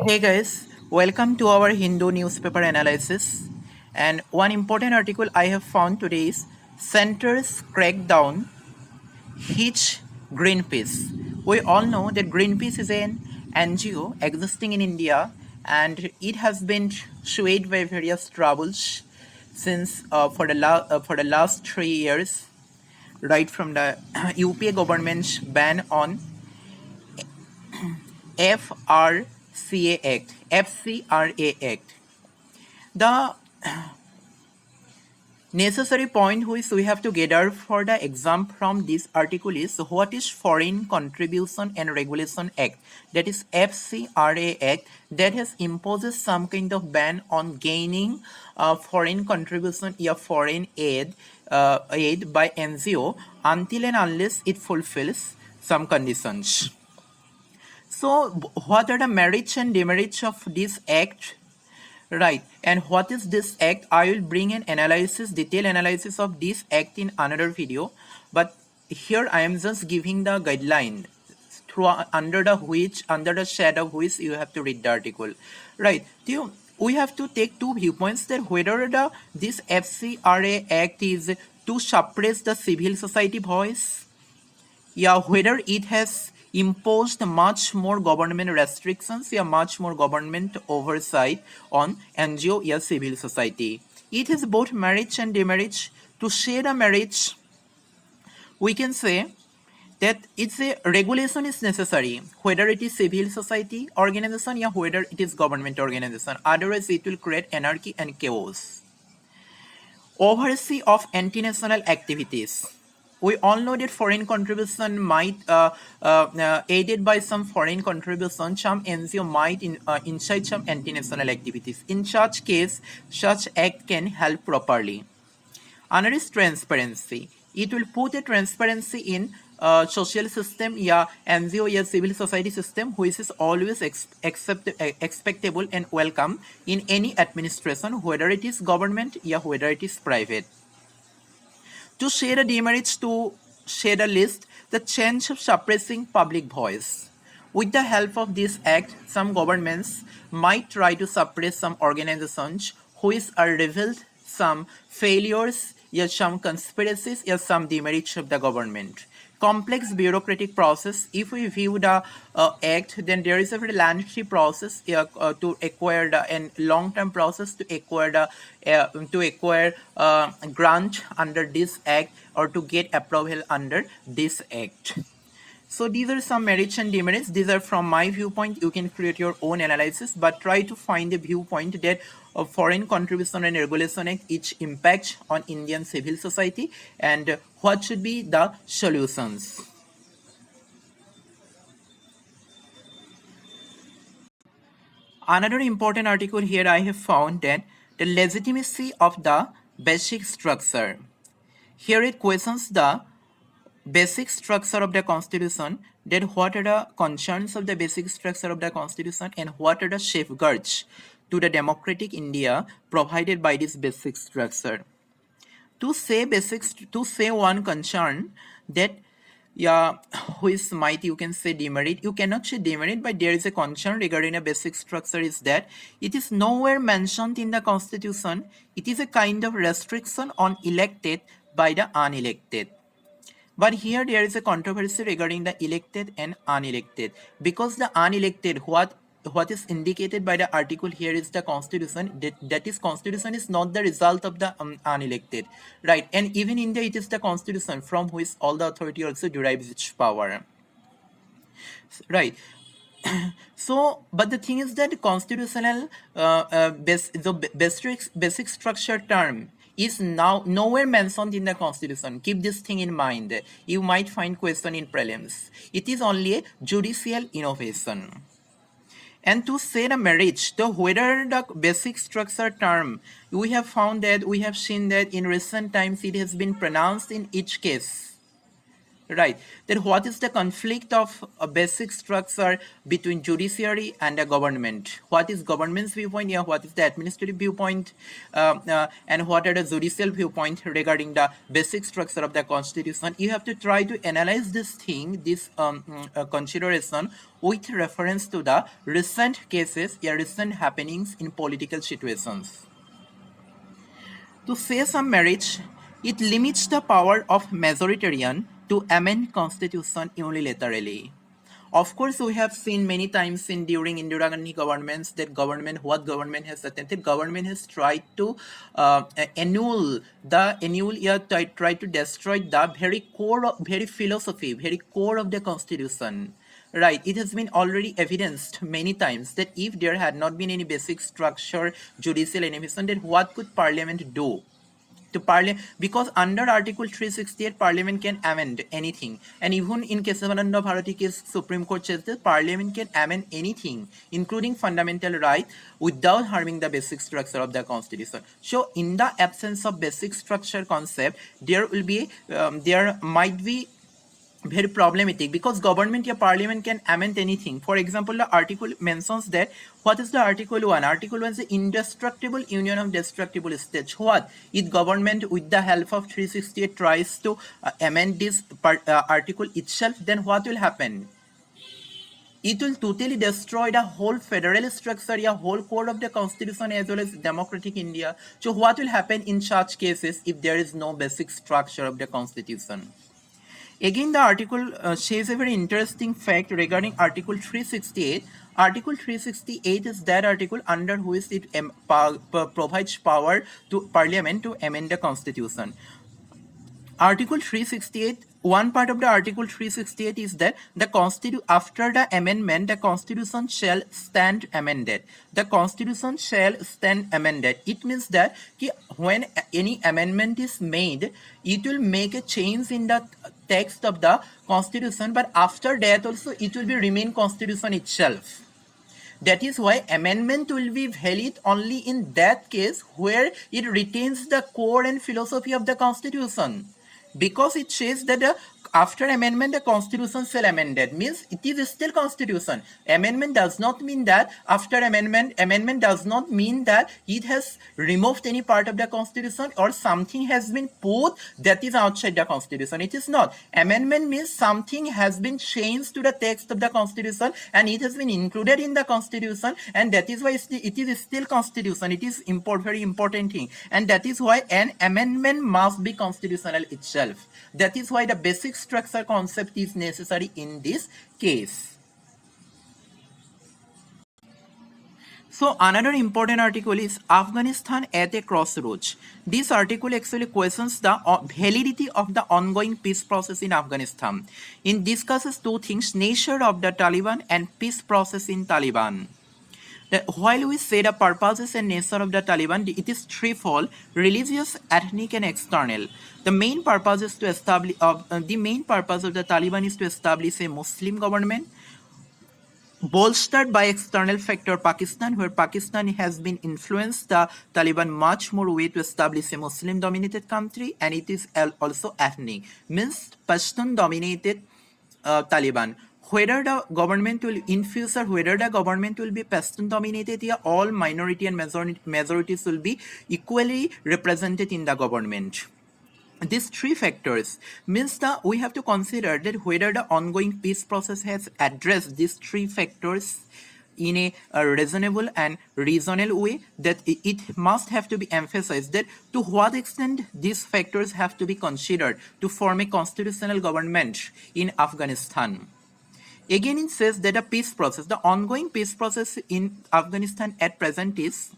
Hey guys, welcome to our Hindu newspaper analysis. And one important article I have found today is Centers Crackdown Hitch Greenpeace. We all know that Greenpeace is an NGO existing in India and it has been swayed by various troubles since for the last 3 years, right from the UPA government's ban on FCRA Act. The necessary point which we have to gather for the exam from this article is what is Foreign Contribution and Regulation Act, that is FCRA Act, that has imposes some kind of ban on gaining foreign contribution or foreign aid by NGO until and unless it fulfills some conditions. So what are the merits and demerits of this act? Right. And what is this act? I will bring an analysis, detailed analysis of this act in another video. But here I am just giving the guideline through under the shadow of which you have to read the article. Right. We have to take two viewpoints that whether this FCRA act is to suppress the civil society voice, yeah, whether it has imposed much more government restrictions, yeah, much more government oversight on NGO, yeah, civil society. It has both merits and demerits. To share the merits, we can say that it's a regulation is necessary, whether it is civil society organization, yeah, whether it is government organization. Otherwise, it will create anarchy and chaos. Oversee of anti-national activities. We all know that foreign contribution might, aided by some foreign contribution, some NGO might incite some anti-national activities. In such case, such act can help properly. Another is transparency. It will put a transparency in social system, yeah, NGO, yeah, civil society system, which is always expectable and welcome in any administration, whether it is government, yeah, whether it is private. To share the demerits, to share the list, the change of suppressing public voice. With the help of this act, some governments might try to suppress some organizations which are revealed some failures, yet some conspiracies, yet some demerits of the government. Complex bureaucratic process. If we view the act, then there is a very lengthy process to acquire the and long-term process to acquire grant under this act or to get approval under this act. So these are some merits and demerits. These are from my viewpoint. You can create your own analysis, but try to find a viewpoint that Foreign Contribution and Regulation Act each impact on Indian civil society and what should be the solutions. Another important article here I have found that the legitimacy of the basic structure. Here it questions the basic structure of the constitution, then what are the concerns of the basic structure of the constitution and what are the safeguards to the democratic India provided by this basic structure. To say one concern that, yeah, which might you can say demerit, you cannot say demerit, but there is a concern regarding a basic structure is that it is nowhere mentioned in the constitution. It is a kind of restriction on elected by the unelected. But here there is a controversy regarding the elected and unelected, because the unelected, what is indicated by the article here is the constitution, that is constitution is not the result of the unelected, right? And even India, it is the constitution from which all the authority also derives its power, right? So, but the thing is that constitutional basic structure term is now nowhere mentioned in the constitution. Keep this thing in mind. You might find question in prelims. It is only a judicial innovation. And to say the marriage, the whether the basic structure term, we have found that we have seen that in recent times it has been pronounced in each case. Right. Then what is the conflict of a basic structure between judiciary and a government? What is government's viewpoint? Yeah, what is the administrative viewpoint? And what are the judicial viewpoint regarding the basic structure of the constitution? You have to try to analyze this thing, this consideration with reference to the recent cases, yeah, recent happenings in political situations. To say some marriage, it limits the power of majoritarian to amend constitution unilaterally. Of course, we have seen many times in during Indira Gandhi governments that what government has attempted, government has tried to try to destroy the very core, very philosophy, very core of the constitution. Right, it has been already evidenced many times that if there had not been any basic structure, judicial inhibition, then what could Parliament do? To Parliament, because under Article 368, Parliament can amend anything, and even in Kesavananda Bharati case, Supreme Court says that Parliament can amend anything, including fundamental right, without harming the basic structure of the Constitution. So, in the absence of basic structure concept, there might be very problematic, because government or parliament can amend anything. For example, the article mentions that, what is the article 1? Article 1 is the indestructible union of destructible states. What if government with the help of 368 tries to amend this article itself, then what will happen? It will totally destroy the whole federal structure, a whole core of the constitution, as well as democratic India. So what will happen in such cases if there is no basic structure of the constitution? Again, the article says a very interesting fact regarding Article 368. Article 368 is that article under which it provides power to Parliament to amend the Constitution. Article 368, one part of the Article 368 is that after the amendment, the Constitution shall stand amended. The Constitution shall stand amended. It means that when any amendment is made, it will make a change in the text of the Constitution, but after that also it will be remain Constitution itself. That is why amendment will be valid only in that case where it retains the core and philosophy of the Constitution. Because it says that after amendment the constitution shall amended, means it is still constitution. Amendment does not mean that after amendment does not mean that it has removed any part of the constitution or something has been put that is outside the constitution. It is not. Amendment means something has been changed to the text of the constitution and it has been included in the constitution, and that is why it is still constitution. It is very important thing, and that is why an amendment must be constitutional itself. That is why the basic structure concept is necessary in this case. So another important article is Afghanistan at a crossroads. This article actually questions the validity of the ongoing peace process in Afghanistan. It discusses two things: nature of the Taliban and peace process in Taliban. While we say the purposes and nature of the Taliban, it is threefold: religious, ethnic, and external. The main purpose of the Taliban is to establish a Muslim government, bolstered by external factor Pakistan, where Pakistan has been influenced the Taliban much more way to establish a Muslim dominated country, and it is also ethnic, means Pashtun dominated Taliban. Whether the government will in future, whether the government will be Pashtun dominated, yeah, all minority and majorities will be equally represented in the government. These three factors means that we have to consider that whether the ongoing peace process has addressed these three factors in a reasonable and reasonable way, that it must have to be emphasized that to what extent these factors have to be considered to form a constitutional government in Afghanistan. Again, it says that the peace process, the ongoing peace process in Afghanistan at present is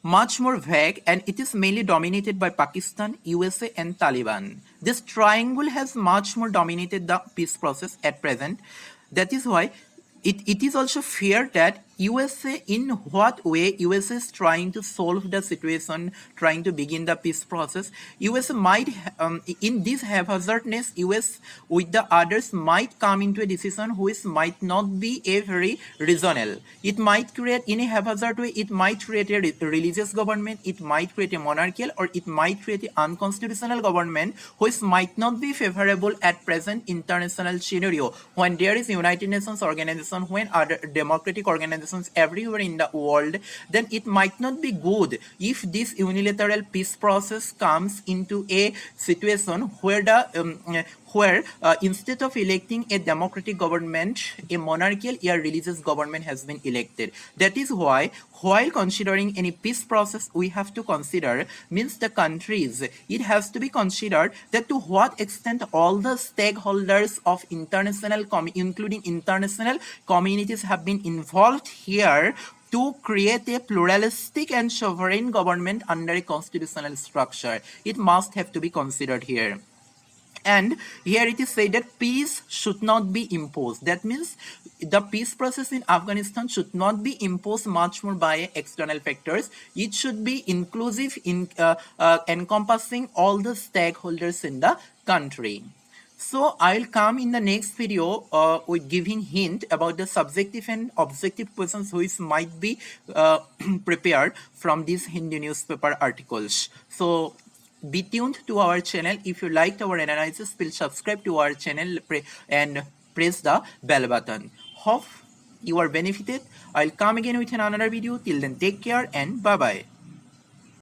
much more vague, and it is mainly dominated by Pakistan, USA, and Taliban. This triangle has much more dominated the peace process at present. That is why it is also feared that USA, in what way USA is trying to solve the situation, trying to begin the peace process? USA might, in this haphazardness, US with the others might come into a decision which might not be a very reasonable. It might create, in a haphazard way, it might create a religious government, it might create a monarchical, or it might create an unconstitutional government which might not be favorable at present international scenario. When there is United Nations organization, when other democratic organizations everywhere in the world, then it might not be good if this unilateral peace process comes into a situation where instead of electing a democratic government, a monarchical or religious government has been elected. That is why, while considering any peace process, we have to consider, means the countries, it has to be considered that to what extent all the stakeholders of international, including international communities, have been involved here to create a pluralistic and sovereign government under a constitutional structure. It must have to be considered here. And here it is said that peace should not be imposed. That means the peace process in Afghanistan should not be imposed much more by external factors. It should be inclusive, encompassing all the stakeholders in the country. So I'll come in the next video with giving hint about the subjective and objective questions which might be prepared from these Hindu newspaper articles. So be tuned to our channel. If you liked our analysis, please subscribe to our channel and press the bell button. Hope you are benefited. I'll come again with another video. Till then, take care and bye bye.